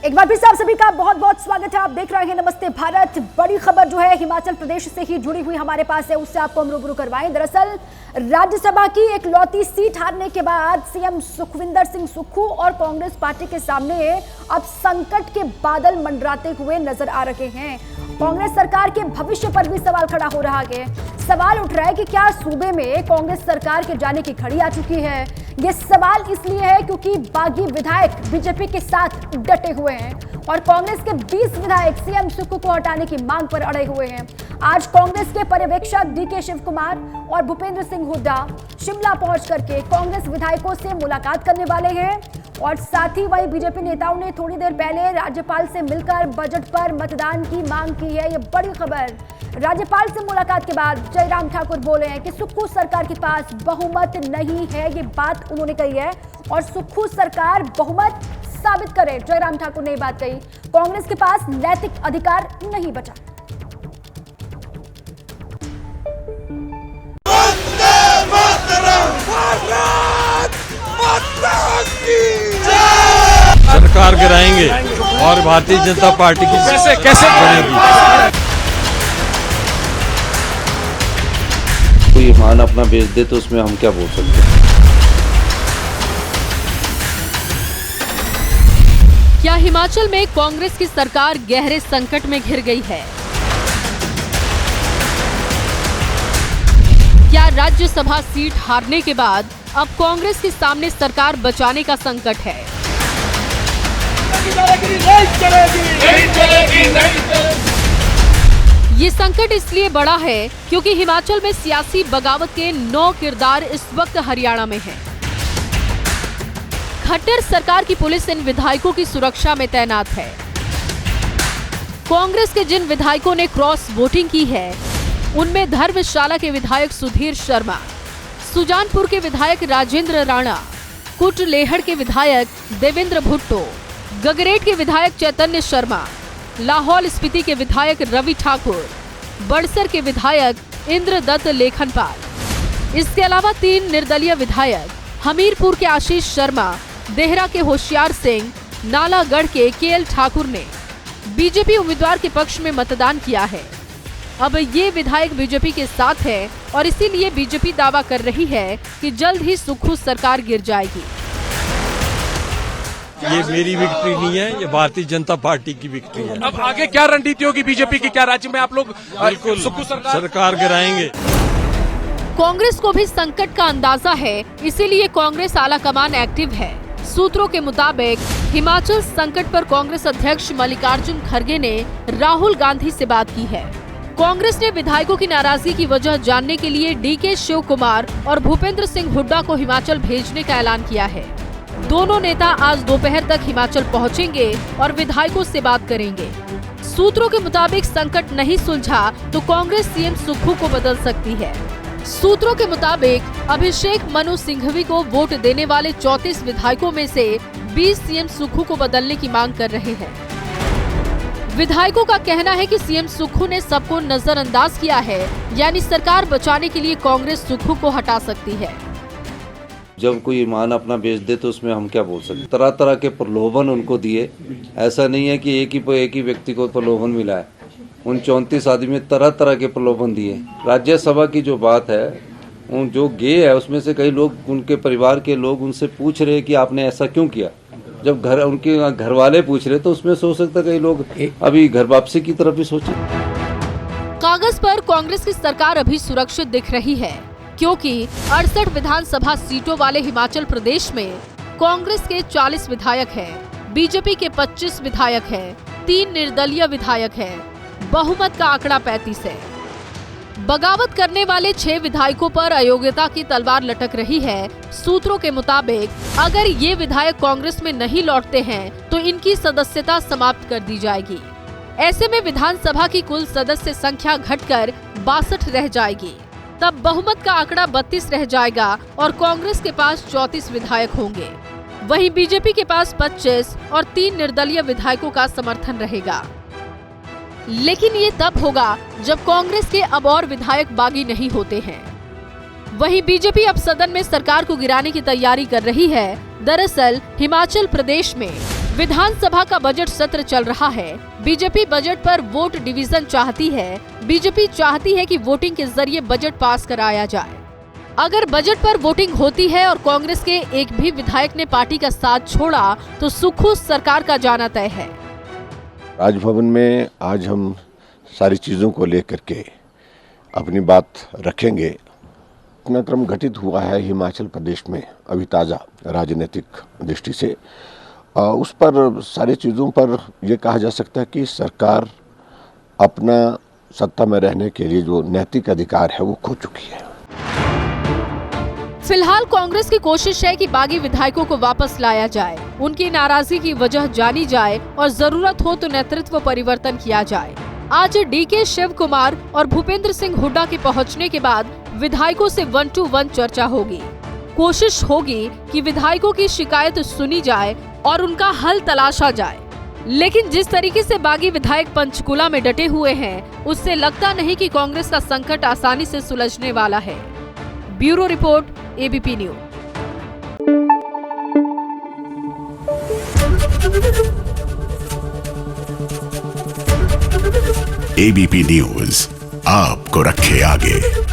एक बार फिर से आप सभी का बहुत बहुत स्वागत है। आप देख रहे हैं नमस्ते भारत। बड़ी खबर जो है हिमाचल प्रदेश से ही जुड़ी हुई हमारे पास है, उससे आपको हम रूबरू करवाएं। दरअसल राज्यसभा की एक लौती सीट हारने के बाद सीएम सुखविंदर सिंह सुक्खू और कांग्रेस पार्टी के सामने अब संकट के बादल मंडराते हुए नजर आ रहे हैं। कांग्रेस सरकार के भविष्य पर भी सवाल खड़ा हो रहा है। सवाल उठ रहा है कि क्या सूबे में कांग्रेस सरकार के जाने की घड़ी आ चुकी है। ये सवाल इसलिए है क्योंकि बागी विधायक बीजेपी के साथ डटे हुए हैं और कांग्रेस के 20 विधायक सीएम सुक्खू को हटाने की मांग पर अड़े हुए हैं। आज कांग्रेस के पर्यवेक्षक डीके शिव कुमार और भूपेंद्र सिंह हुड्डा शिमला पहुंच करके कांग्रेस विधायकों से मुलाकात करने वाले हैं और साथ ही वही बीजेपी नेताओं ने थोड़ी देर पहले राज्यपाल से मिलकर बजट पर मतदान की मांग की है। ये बड़ी खबर। राज्यपाल से मुलाकात के बाद जयराम ठाकुर बोले हैं कि सुक्खू सरकार के पास बहुमत नहीं है। ये बात उन्होंने कही है और सुक्खू सरकार बहुमत साबित करे। जयराम ठाकुर ने ये बात कही। कांग्रेस के पास नैतिक अधिकार नहीं बचा। सरकार गिराएंगे और भारतीय जनता पार्टी की कैसे बनेगी। कोई ईमान अपना बेच दे तो उसमें हम क्या बोल सकते हैं। क्या हिमाचल में कांग्रेस की सरकार गहरे संकट में घिर गई है? क्या राज्यसभा सीट हारने के बाद अब कांग्रेस के सामने सरकार बचाने का संकट है? ये संकट इसलिए बड़ा है क्योंकि हिमाचल में सियासी बगावत के 9 किरदार इस वक्त हरियाणा में हैं। खट्टर सरकार की पुलिस इन विधायकों की सुरक्षा में तैनात है। कांग्रेस के जिन विधायकों ने क्रॉस वोटिंग की है उनमें धर्मशाला के विधायक सुधीर शर्मा, सुजानपुर के विधायक राजेंद्र राणा, कुटलेहड़ के विधायक देवेंद्र भुट्टो, गगरेट के विधायक चैतन्य शर्मा, लाहौल स्पीति के विधायक रवि ठाकुर, बड़सर के विधायक इंद्रदत्त लेखनपाल। इसके अलावा 3 निर्दलीय विधायक हमीरपुर के आशीष शर्मा, देहरा के होशियार सिंह, नालागढ़ के केएल ठाकुर ने बीजेपी उम्मीदवार के पक्ष में मतदान किया है। अब ये विधायक बीजेपी के साथ है और इसीलिए बीजेपी दावा कर रही है कि जल्द ही सुक्खू सरकार गिर जाएगी। ये मेरी विक्ट्री नहीं है, ये भारतीय जनता पार्टी की विक्ट्री है। अब आगे क्या रणनीति होगी बीजेपी की? क्या राज्य में आप लोग बिल्कुल सुक्खू सरकार गिराएंगे। कांग्रेस को भी संकट का अंदाजा है, इसीलिए कांग्रेस आला कमान एक्टिव है। सूत्रों के मुताबिक हिमाचल संकट पर कांग्रेस अध्यक्ष मल्लिकार्जुन खड़गे ने राहुल गांधी से बात की है। कांग्रेस ने विधायकों की नाराजगी की वजह जानने के लिए डीके शिव कुमार और भूपेंद्र सिंह हुड्डा को हिमाचल भेजने का ऐलान किया है। दोनों नेता आज दोपहर तक हिमाचल पहुंचेंगे और विधायकों से बात करेंगे। सूत्रों के मुताबिक संकट नहीं सुलझा तो कांग्रेस सीएम सुक्खू को बदल सकती है। सूत्रों के मुताबिक अभिषेक मनु सिंघवी को वोट देने वाले 34 विधायकों में से 20 सीएम सुक्खू को बदलने की मांग कर रहे हैं। विधायकों का कहना है कि सीएम सुक्खू ने सबको नजरअंदाज किया है, यानी सरकार बचाने के लिए कांग्रेस सुक्खू को हटा सकती है। जब कोई ईमान अपना बेच दे तो उसमें हम क्या बोल सकते हैं। तरह तरह के प्रलोभन उनको दिए। ऐसा नहीं है कि एक ही व्यक्ति को प्रलोभन मिला है। उन 34 आदमी में तरह तरह के प्रलोभन दिए। राज्यसभा की जो बात है, उन जो गे है उसमें से कई लोग, उनके परिवार के लोग उनसे पूछ रहे कि आपने ऐसा क्यों किया। जब उनके घर वाले पूछ रहे तो उसमें सोच सकता कई लोग अभी घर वापसी की तरफ ही सोचे। कागज पर कांग्रेस की सरकार अभी सुरक्षित दिख रही है क्योंकि 68 विधानसभा सीटों वाले हिमाचल प्रदेश में कांग्रेस के 40 विधायक हैं, बीजेपी के 25 विधायक हैं, 3 निर्दलीय विधायक हैं। बहुमत का आंकड़ा 35 है। बगावत करने वाले 6 विधायकों पर अयोग्यता की तलवार लटक रही है। सूत्रों के मुताबिक अगर ये विधायक कांग्रेस में नहीं लौटते हैं तो इनकी सदस्यता समाप्त कर दी जाएगी। ऐसे में विधानसभा की कुल सदस्य संख्या घटकर 62 रह जाएगी। तब बहुमत का आंकड़ा 32 रह जाएगा और कांग्रेस के पास 34 विधायक होंगे। वहीं बीजेपी के पास 25 और 3 निर्दलीय विधायकों का समर्थन रहेगा। लेकिन ये तब होगा जब कांग्रेस के अब और विधायक बागी नहीं होते हैं। वहीं बीजेपी अब सदन में सरकार को गिराने की तैयारी कर रही है। दरअसल हिमाचल प्रदेश में विधानसभा का बजट सत्र चल रहा है। बीजेपी बजट पर वोट डिवीजन चाहती है। बीजेपी चाहती है कि वोटिंग के जरिए बजट पास कराया जाए। अगर बजट पर वोटिंग होती है और कांग्रेस के एक भी विधायक ने पार्टी का साथ छोड़ा तो सुक्खू सरकार का जाना तय है। राजभवन में आज हम सारी चीज़ों को लेकर के अपनी बात रखेंगे। घटनाक्रम घटित हुआ है हिमाचल प्रदेश में अभी ताज़ा राजनीतिक दृष्टि से, उस पर सारी चीज़ों पर यह कहा जा सकता है कि सरकार अपना सत्ता में रहने के लिए जो नैतिक अधिकार है वो खो चुकी है। फिलहाल कांग्रेस की कोशिश है कि बागी विधायकों को वापस लाया जाए, उनकी नाराजगी की वजह जानी जाए और जरूरत हो तो नेतृत्व परिवर्तन किया जाए। आज डीके शिव कुमार और भूपेंद्र सिंह हुड्डा के पहुंचने के बाद विधायकों से 1-to-1 चर्चा होगी। कोशिश होगी कि विधायकों की शिकायत सुनी जाए और उनका हल तलाशा जाए। लेकिन जिस तरीके से बागी विधायक पंचकुला में डटे हुए हैं, उससे लगता नहीं कि कांग्रेस का संकट आसानी से सुलझने वाला है। Bureau report, ABP news. ABP news आपको रखे आगे।